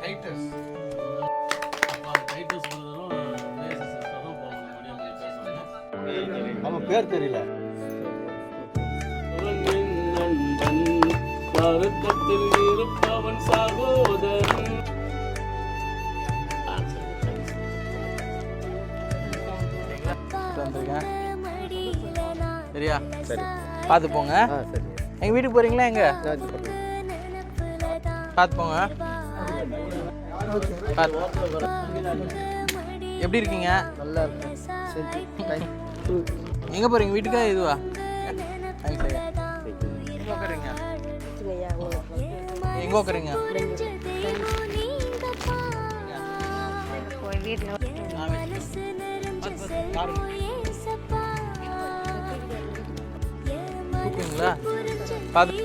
Titus அவன் பேர் தெரியல. வருத்தத்தில் இருப்பவன் சகோதரன். சரியா? சரி, பார்த்து போங்க. எங்க வீட்டுக்கு போறீங்களா? எங்க பார்த்து போங்க. எப்படி இருக்கீங்க? நல்லா இருக்கு. எங்க போறீங்க? வீட்டுக்கா இதுவா? எங்க உட்காருங்க? எங்க உட்காருங்க? கூப்பிடுங்களா? பார்த்து